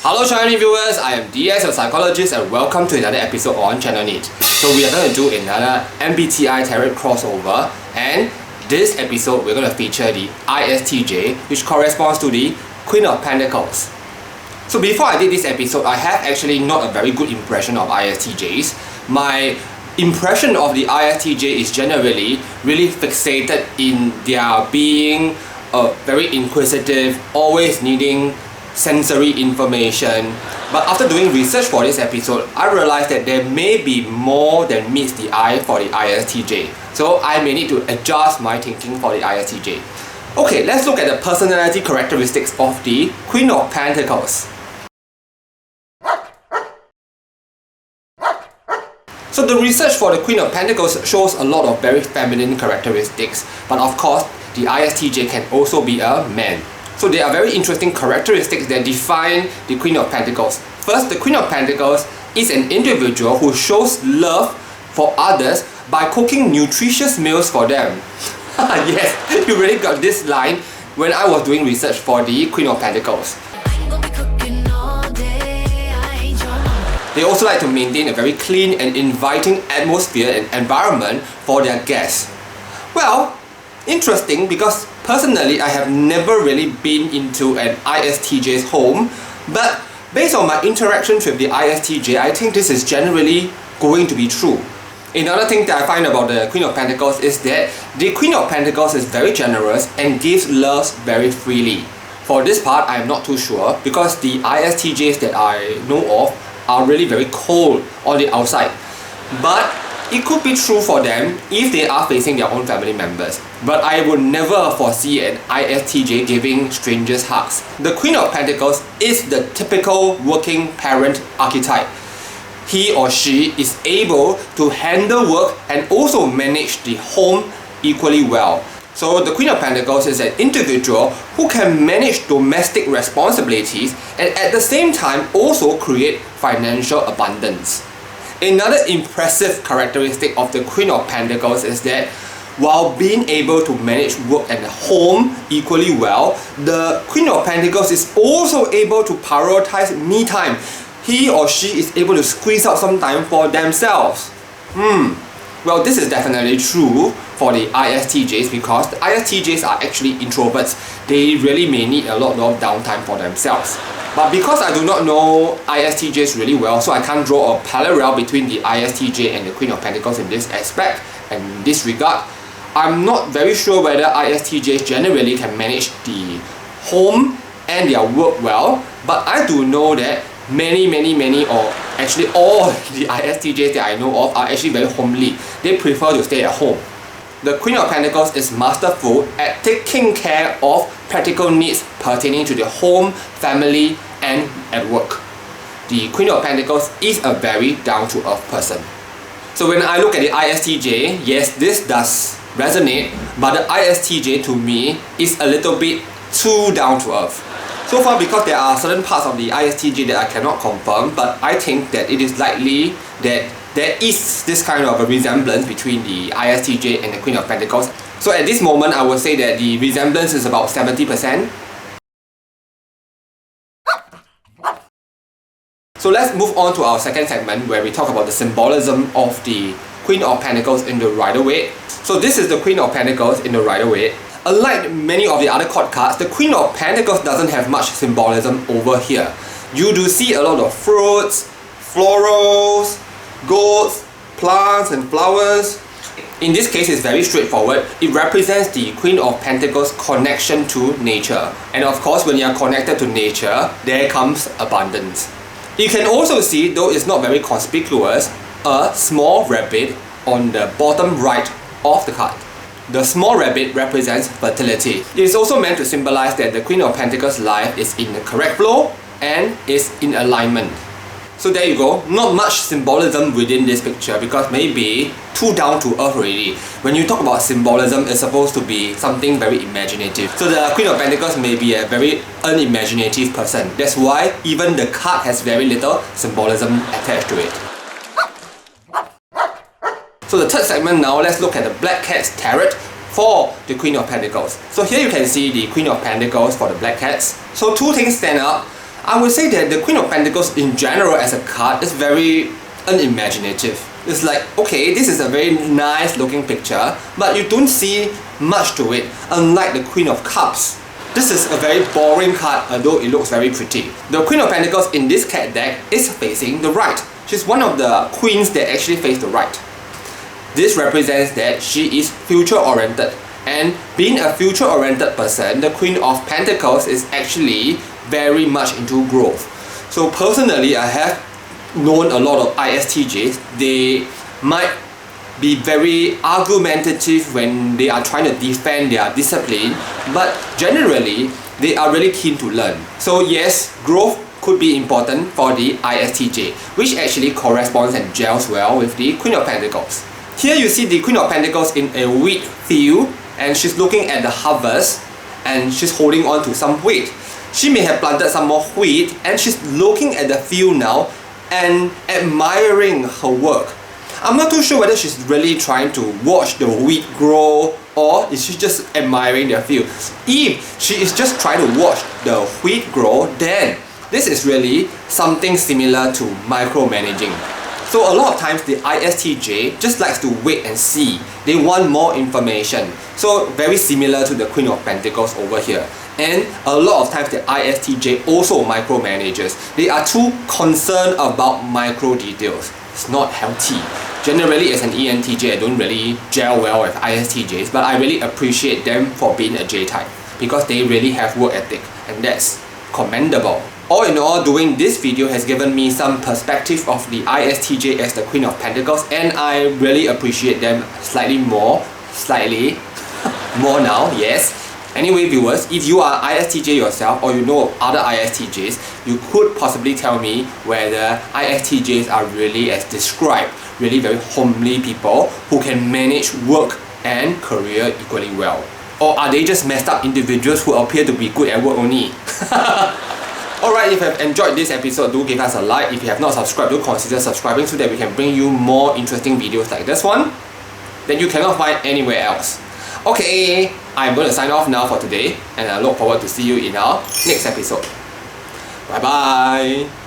Hello Channel viewers, I am DS, a psychologist, and welcome to another episode on Channel NITT. So we are going to do another MBTI tarot crossover, and this episode we're going to feature the ISTJ, which corresponds to the Queen of Pentacles. So before I did this episode, I have actually not a very good impression of ISTJs. My impression of the ISTJ is generally really fixated in their being very inquisitive, always needing sensory information. But after doing research for this episode, I realized that there may be more than meets the eye for the ISTJ. So I may need to adjust my thinking for the ISTJ. Okay, let's look at the personality characteristics of the Queen of Pentacles. So the research for the Queen of Pentacles shows a lot of very feminine characteristics, but of course, the ISTJ can also be a man. So there are very interesting characteristics that define the Queen of Pentacles. First, the Queen of Pentacles is an individual who shows love for others by cooking nutritious meals for them. Yes, you really got this line when I was doing research for the Queen of Pentacles. They also like to maintain a very clean and inviting atmosphere and environment for their guests. Well, interesting, because personally I have never really been into an ISTJ's home, but based on my interactions with the ISTJ, I think this is generally going to be true. Another thing that I find about the Queen of Pentacles is that the Queen of Pentacles is very generous and gives love very freely. For this part, I am not too sure, because the ISTJs that I know of are really very cold on the outside. But it could be true for them if they are facing their own family members. But I would never foresee an ISTJ giving strangers hugs. The Queen of Pentacles is the typical working parent archetype. He or she is able to handle work and also manage the home equally well. So the Queen of Pentacles is an individual who can manage domestic responsibilities and at the same time also create financial abundance. Another impressive characteristic of the Queen of Pentacles is that while being able to manage work and home equally well, the Queen of Pentacles is also able to prioritize me time. He or she is able to squeeze out some time for themselves. Well, this is definitely true for the ISTJs, because the ISTJs are actually introverts. They really may need a lot of downtime for themselves. But because I do not know ISTJs really well, so I can't draw a parallel between the ISTJ and the Queen of Pentacles in this aspect and in this regard, I'm not very sure whether ISTJs generally can manage the home and their work well. But I do know that many or actually all the ISTJs that I know of are actually very homely. They prefer to stay at home. The Queen of Pentacles is masterful at taking care of practical needs pertaining to the home, family, and at work. The Queen of Pentacles is a very down-to-earth person. So when I look at the ISTJ, yes, this does resonate, but the ISTJ to me is a little bit too down-to-earth. So far, because there are certain parts of the ISTJ that I cannot confirm, but I think that it is likely that there is this kind of a resemblance between the ISTJ and the Queen of Pentacles. So at this moment, I would say that the resemblance is about 70%. So let's move on to our second segment, where we talk about the symbolism of the Queen of Pentacles in the Rider-Waite. So this is the Queen of Pentacles in the Rider-Waite. Unlike many of the other court cards, the Queen of Pentacles doesn't have much symbolism over here. You do see a lot of fruits, florals, goats, plants and flowers. In this case, it's very straightforward. It represents the Queen of Pentacles' connection to nature. And of course, when you are connected to nature, there comes abundance. You can also see, though it's not very conspicuous, a small rabbit on the bottom right of the card. The small rabbit represents fertility. It is also meant to symbolize that the Queen of Pentacles' life is in the correct flow and is in alignment. So there you go, not much symbolism within this picture, because maybe too down to earth already. When you talk about symbolism, it's supposed to be something very imaginative. So the Queen of Pentacles may be a very unimaginative person. That's why even the card has very little symbolism attached to it. So the third segment now, let's look at the Black Cat's Tarot for the Queen of Pentacles. So here you can see the Queen of Pentacles for the Black Cats. So two things stand out. I would say that the Queen of Pentacles in general as a card is very unimaginative. It's like, okay, this is a very nice looking picture, but you don't see much to it, unlike the Queen of Cups. This is a very boring card, although it looks very pretty. The Queen of Pentacles in this cat deck is facing the right. She's one of the queens that actually face the right. This represents that she is future-oriented. And being a future-oriented person, the Queen of Pentacles is actually very much into growth. So personally, I have known a lot of ISTJs. They might be very argumentative when they are trying to defend their discipline, but generally they are really keen to learn. So yes, growth could be important for the ISTJ, which actually corresponds and gels well with the Queen of Pentacles. Here you see the Queen of Pentacles in a wheat field, and she's looking at the harvest and she's holding on to some wheat. She may have planted some more wheat and she's looking at the field now and admiring her work. I'm not too sure whether she's really trying to watch the wheat grow or is she just admiring the field. If she is just trying to watch the wheat grow, then this is really something similar to micromanaging. So a lot of times the ISTJ just likes to wait and see. They want more information. So very similar to the Queen of Pentacles over here. And a lot of times the ISTJ also micromanages. They are too concerned about micro details. It's not healthy. Generally as an ENTJ, I don't really gel well with ISTJs, but I really appreciate them for being a J-type because they really have work ethic, and that's commendable. All in all, doing this video has given me some perspective of the ISTJ as the Queen of Pentacles, and I really appreciate them slightly more now, yes. Anyway viewers, if you are ISTJ yourself or you know of other ISTJs, you could possibly tell me whether ISTJs are really as described, really very homely people who can manage work and career equally well. Or are they just messed up individuals who appear to be good at work only? Alright, if you have enjoyed this episode, do give us a like. If you have not subscribed, do consider subscribing so that we can bring you more interesting videos like this one that you cannot find anywhere else. Okay, I'm going to sign off now for today, and I look forward to see you in our next episode. Bye bye!